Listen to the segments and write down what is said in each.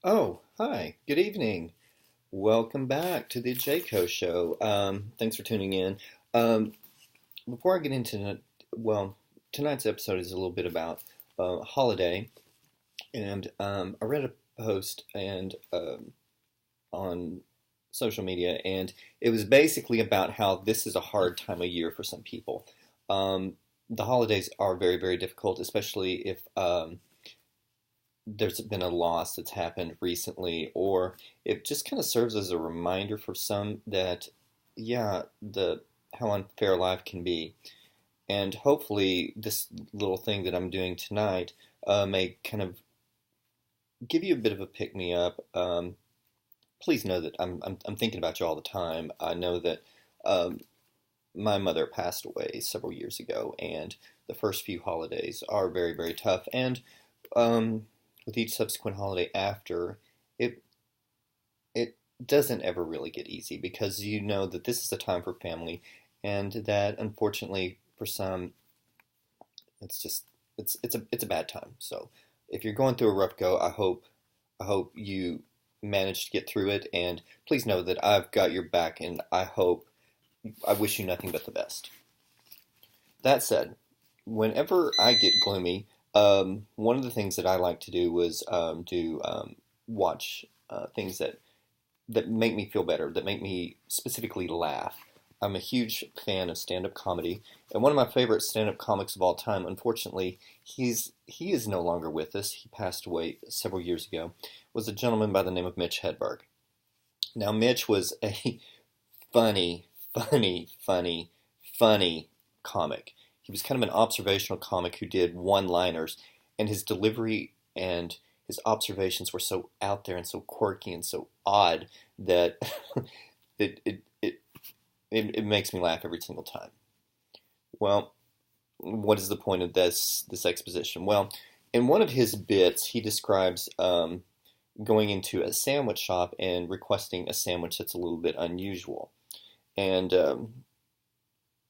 Oh, hi. Good evening. Welcome back to the Jayco Show. Thanks for tuning in. Um, Before I get into well, tonight's episode is a little bit about holiday, and I read a post and on social media, and it was basically about how this is a hard time of year for some people. Um, the holidays are very, very difficult, especially if there's been a loss that's happened recently, or it just kind of serves as a reminder for some that, yeah, the how unfair life can be. And hopefully, this little thing that I'm doing tonight may kind of give you a bit of a pick me up. Please know that I'm thinking about you all the time. I know that um, my mother passed away several years ago, and the first few holidays are very, very tough. And um, with each subsequent holiday after, it it doesn't ever really get easy because you know that this is a time for family, and that unfortunately for some, it's just it's a bad time. So if you're going through a rough go, I hope you manage to get through it, and please know that I've got your back, and I wish you nothing but the best. That said, whenever I get gloomy, one of the things that I like to do was do watch things that make me feel better, that make me specifically laugh. I'm a huge fan of stand-up comedy, and one of my favorite stand-up comics of all time, unfortunately, he is no longer with us. He passed away several years ago. Was a gentleman by the name of Mitch Hedberg. Now, Mitch was a funny, funny comic. He was kind of an observational comic who did one-liners, and his delivery and his observations were so out there and so quirky and so odd that it, it, it, it makes me laugh every single time. Well, what is the point of this exposition? Well, in one of his bits, he describes going into a sandwich shop and requesting a sandwich that's a little bit unusual. And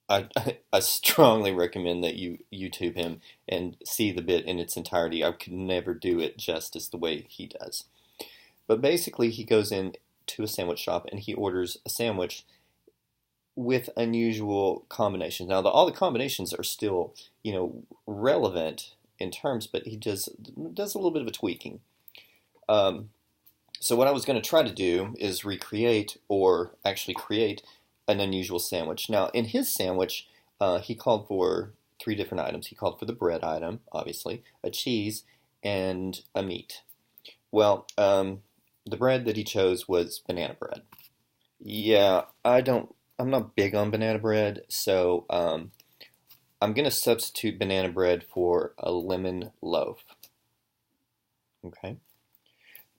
I strongly recommend that you YouTube him and see the bit in its entirety. I could never do it justice the way he does. But basically, he goes in to a sandwich shop and he orders a sandwich with unusual combinations. Now, all the combinations are still, relevant in terms, but he does a little bit of a tweaking. Um, so what I was going to try to do is recreate or actually create an unusual sandwich. Now, in his sandwich, he called for three different items. He called for the bread item, obviously, a cheese, and a meat. Well, the bread that he chose was banana bread. Yeah, I'm not big on banana bread, so I'm going to substitute banana bread for a lemon loaf. Okay.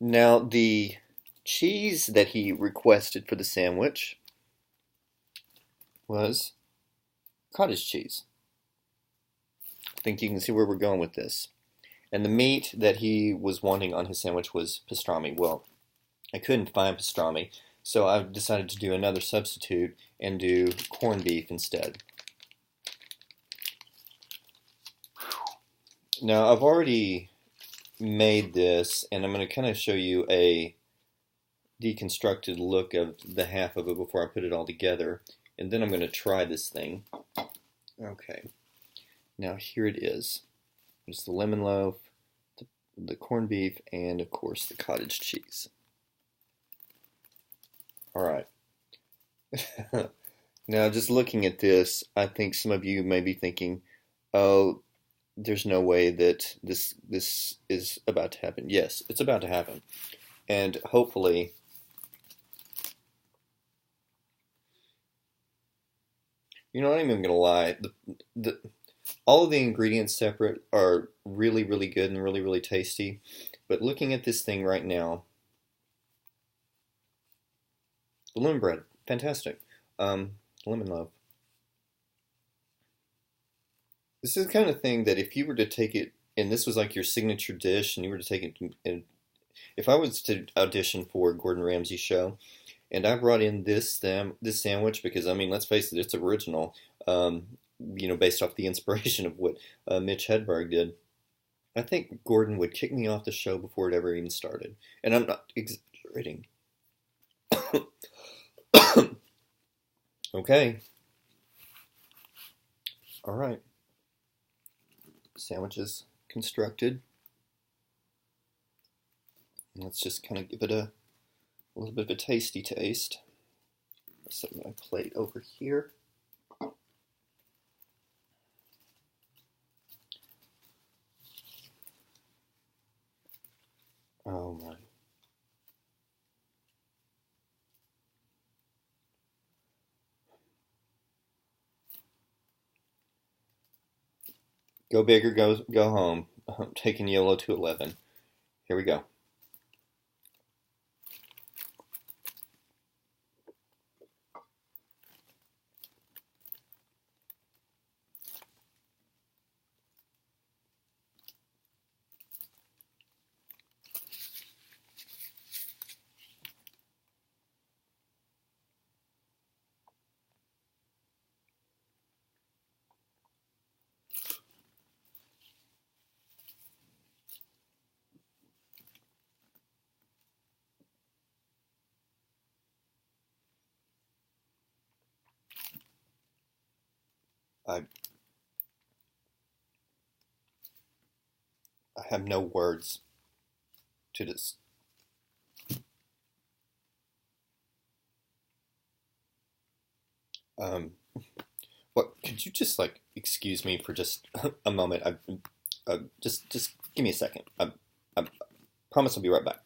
Now, the cheese that he requested for the sandwich was cottage cheese. I think you can see where we're going with this. And the meat that he was wanting on his sandwich was pastrami. Well, I couldn't find pastrami, so I decided to do another substitute and do corned beef instead. Now, I've already made this, and I'm going to kind of show you a deconstructed look of the half of it before I put it all together. And then I'm going to try this thing. Okay. Now here it is. There's the lemon loaf, the corned beef, and of course the cottage cheese. All right. Now just looking at this, I think some of you may be thinking, "Oh, there's no way that this is about to happen." Yes, it's about to happen. And hopefully I'm not even gonna lie. The all of the ingredients separate are really, really good and really, really tasty. But looking at this thing right now, the lemon bread, fantastic. Lemon loaf. This is the kind of thing that if you were to take it, and this was like your signature dish, and you were to take it, and if I was to audition for Gordon Ramsay's show, and I brought in this sandwich because I mean, let's face it, it's original. Based off the inspiration of what Mitch Hedberg did. I think Gordon would kick me off the show before it ever even started. And I'm not exaggerating. Okay. All right. Sandwiches constructed. Let's just kind of give it a little bit of a tasty taste. Set my plate over here. Oh my. Go big or go home. I'm taking YOLO to 11. Here we go. I I have no words to this. Um, what could you just like excuse me for just a moment? Just give me a second. I promise I'll be right back.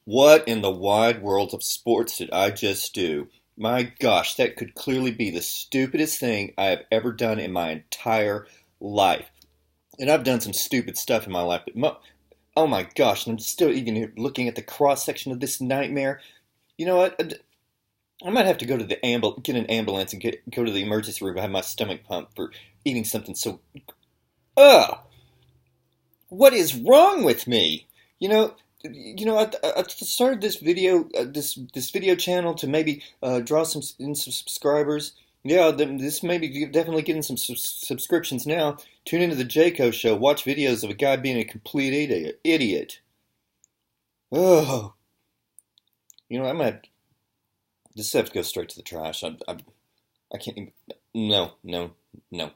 What in the wide world of sports did I just do? My gosh, that could clearly be the stupidest thing I have ever done in my entire life. And I've done some stupid stuff in my life, but oh my gosh, and I'm still even looking at the cross section of this nightmare. You know what? I might have to go to the get an ambulance and go to the emergency room and have my stomach pumped for eating something so. Ugh! What is wrong with me? You know, I started this this video channel to maybe draw some subscribers. Yeah, this maybe definitely getting some subscriptions now. Tune into the Jayco show. Watch videos of a guy being a complete idiot. Oh, I might just have to go straight to the trash. I can't even. No, no, no.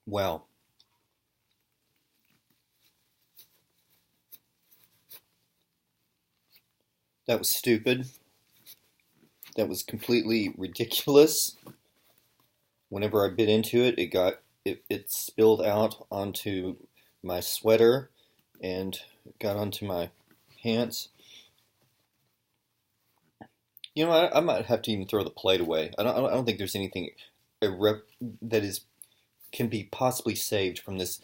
Well, that was stupid. That was completely ridiculous. Whenever I bit into it, it spilled out onto my sweater and got onto my pants. I might have to even throw the plate away. I don't think there's anything that is can be possibly saved from this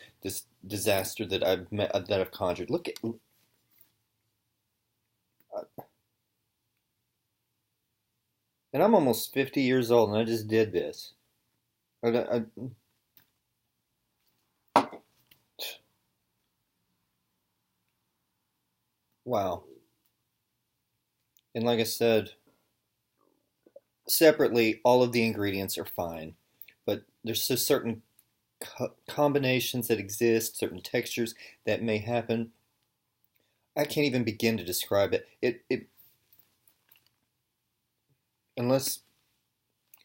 disaster that I've conjured. Look at, and I'm almost 50 years old, and I just did this. I, wow. And like I said, separately, all of the ingredients are fine, but there's just certain combinations that exist, certain textures that may happen. I can't even begin to describe it. It unless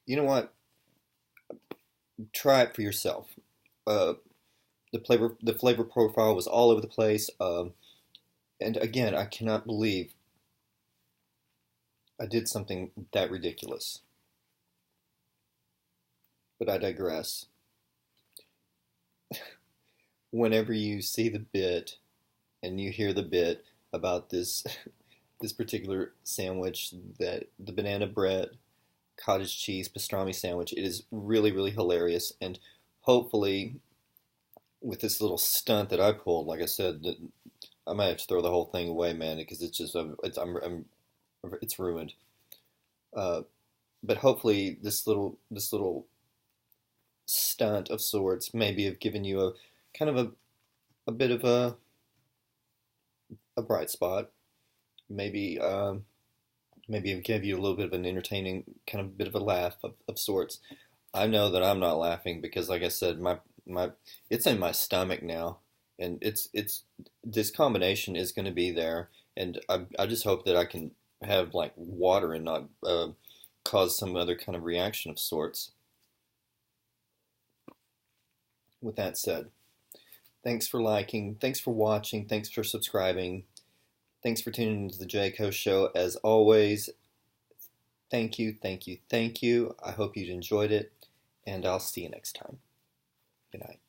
you know what, try it for yourself. Uh, the flavor profile was all over the place. And again, I cannot believe I did something that ridiculous. But I digress. Whenever you see the bit and you hear the bit about this this particular sandwich, that the banana bread cottage cheese pastrami sandwich, it is really really hilarious, and hopefully with this little stunt that I pulled, like I said, I might have to throw the whole thing away, man, because it's just it's ruined. Uh, but hopefully this little stunt of sorts maybe have given you a kind of a bit of a bright spot. Maybe maybe give you a little bit of an entertaining kind of bit of a laugh of sorts. I know that I'm not laughing because, like I said, my it's in my stomach now, and it's this combination is going to be there, and I just hope that I can have like water and not cause some other kind of reaction of sorts. With that said, thanks for liking, thanks for watching, thanks for subscribing, thanks for tuning into the Jayco Show. As always, thank you, thank you, thank you. I hope you enjoyed it, and I'll see you next time. Good night.